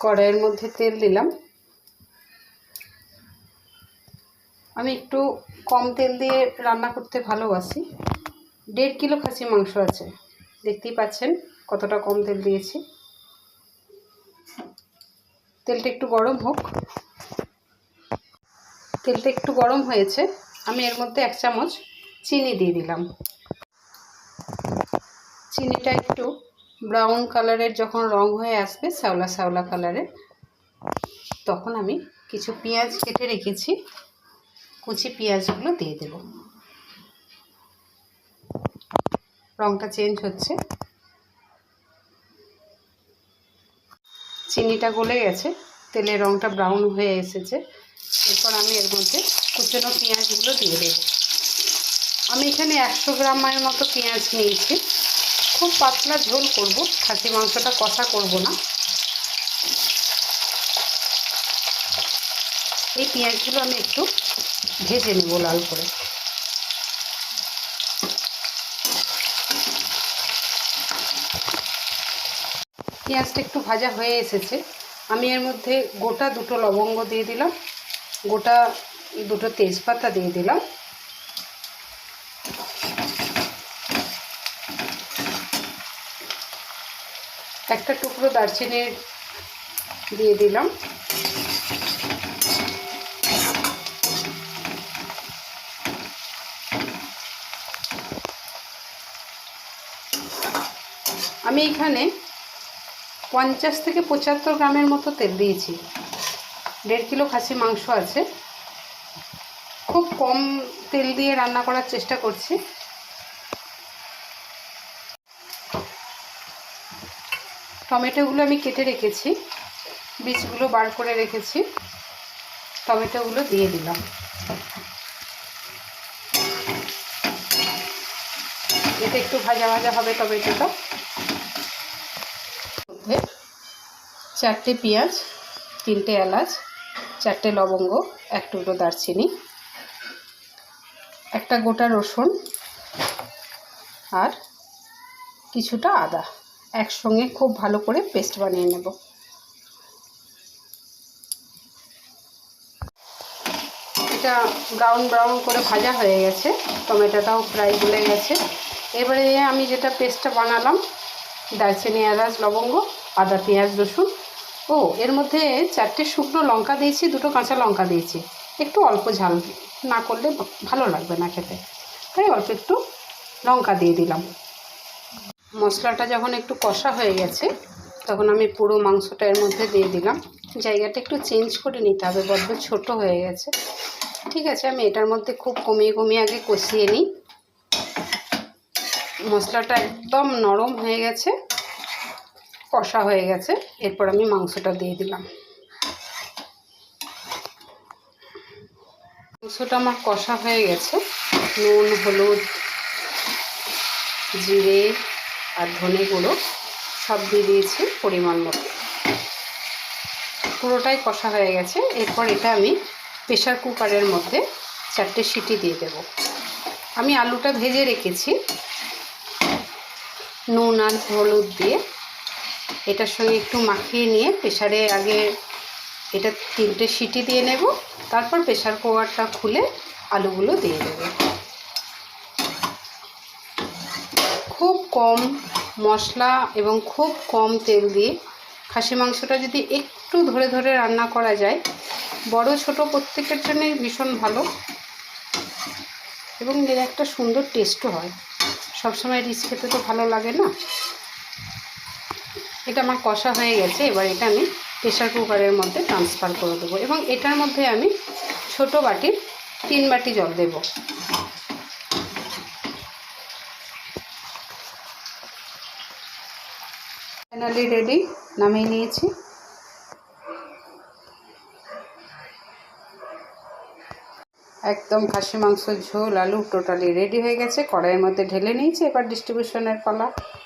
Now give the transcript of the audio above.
কড়াইয়ের মধ্যে তেল দিলাম। আমি একটু কম তেল দিয়ে রান্না করতে ভালোবাসি। 1.5 কিলো খাসি মাংস আছে, দেখতেই পাচ্ছেন কতটা কম তেল দিয়েছি। তেলটা একটু গরম হোক। তেলটা একটু গরম হয়েছে, আমি এর মধ্যে 1 চামচ চিনি দিয়ে দিলাম। চিনিটা একটু ব্রাউন কালারের যখন রং হয়ে আসবে, শ্যাওলা শ্যাওলা কালারের, তখন আমি কিছু পেঁয়াজ কেটে রেখেছি, কুচি পেঁয়াজগুলো দিয়ে দেব। রংটা চেঞ্জ হচ্ছে, চিনিটা গলে গেছে, তেলের রংটা ব্রাউন হয়ে এসেছে। এরপর আমি এর মধ্যে কুচনো পেঁয়াজগুলো দিয়ে দেব। আমি এখানে 100 গ্রামের মতো পেঁয়াজ নিয়েছি। খুব পাতলা ঝোল করব, খাসি মাংসটা কষা করব না। এই পেঁয়াজগুলো আমি একটু ভেজে নেব লাল করে। পেঁয়াজটা একটু ভাজা হয়ে এসেছে, আমি এর মধ্যে গোটা 2টো লবঙ্গ দিয়ে দিলাম, গোটা 2টো তেজপাতা দিয়ে দিলাম, একটা টুকরো দারচিনি দিয়ে দিলাম, আমি এখানে 50 থেকে 75 গ্রামের মতো তেল দিয়েছি। 1.5 কিলো খাসি মাংস আছে, খুব কম তেল দিয়ে রান্না করার চেষ্টা করছি। টমেটোগুলো আমি কেটে রেখেছি, বীজগুলো বার করে রেখেছি, টমেটোগুলো দিয়ে দিলাম। এটা একটু ভাজা ভাজা হবে টমেটোটা। 4টে পেঁয়াজ, 3টে এলাচ, 4টে লবঙ্গ, 1 টুকরো দারচিনি, একটা গোটা রসুন আর কিছুটা আদা একসঙ্গে খুব ভালো করে পেস্ট বানিয়ে নেব। এটা ব্রাউন ব্রাউন করে ভাজা হয়ে গেছে, টমেটোটাও প্রায় গলে গেছে। এবারে আমি যেটা পেস্টটা বানালাম, দারচিনি, এলাচ, লবঙ্গ, আদা, পেঁয়াজ, রসুন, এর মধ্যে 4টে শুকনো লঙ্কা দিয়েছি, 2টো কাঁচা লঙ্কা দিয়েছি। একটু অল্প ঝাল না করলে ভালো লাগবে না খেতে, তাই অল্প একটু লঙ্কা দিয়ে দিলাম। মশলাটা যখন একটু কষা হয়ে গেছে, তখন আমি পুরো মাংসটা এর মধ্যে দিয়ে দিলাম। জায়গাটা একটু চেঞ্জ করে নিতে হবে, বড্ড ছোট হয়ে গেছে। ঠিক আছে, আমি এটার মধ্যে খুব কমিয়ে কমিয়ে আগে কষিয়ে নিই। মশলাটা একদম নরম হয়ে গেছে, কষা হয়ে গেছে। এরপর আমি মাংসটা দিয়ে দিলাম। মাংসটা আমার কষা হয়ে গেছে। নুন, হলুদ, জিরে আর ধনে গুঁড়ো সব দিয়ে দিয়েছি পরিমাণ মতো। পুরোটাই কষা হয়ে গেছে। এরপর এটা আমি প্রেশার কুকারের মধ্যে 4টে সিটি দিয়ে দেব। আমি আলুটা ভেজে রেখেছি নুন আর হলুদ দিয়ে, এটার সঙ্গে একটু মাখিয়ে নিয়ে প্রেশারে আগে এটা 3টে সিটি দিয়ে নেব। তারপর প্রেশার কুকারটা খুলে আলুগুলো দিয়ে দেব। খুব কম মশলা এবং খুব কম তেল দিয়ে খাসি মাংসটা যদি একটু ধরে ধরে রান্না করা যায়, বড় ছোট প্রত্যেকের জন্যই ভীষণ ভালো এবং এর একটা সুন্দর টেস্টও হয়। সবসময় রিচ খেতে তো ভালো লাগে না। এটা আমার কষা হয়ে গেছে, এবার এটা আমি প্রেশার কুকারের মধ্যে ট্রান্সফার করে দেবো এবং এটার মধ্যে আমি ছোট বাটির 3 বাটি জল দেব। ফাইনালি রেডি, নামিয়ে নিয়েছি। একদম খাসি মাংস ঝোল আলু টোটালি রেডি হয়ে গেছে। কড়াইয়ের মধ্যে ঢেলে নিয়েছি, এবার ডিস্ট্রিবিউশনের পালা।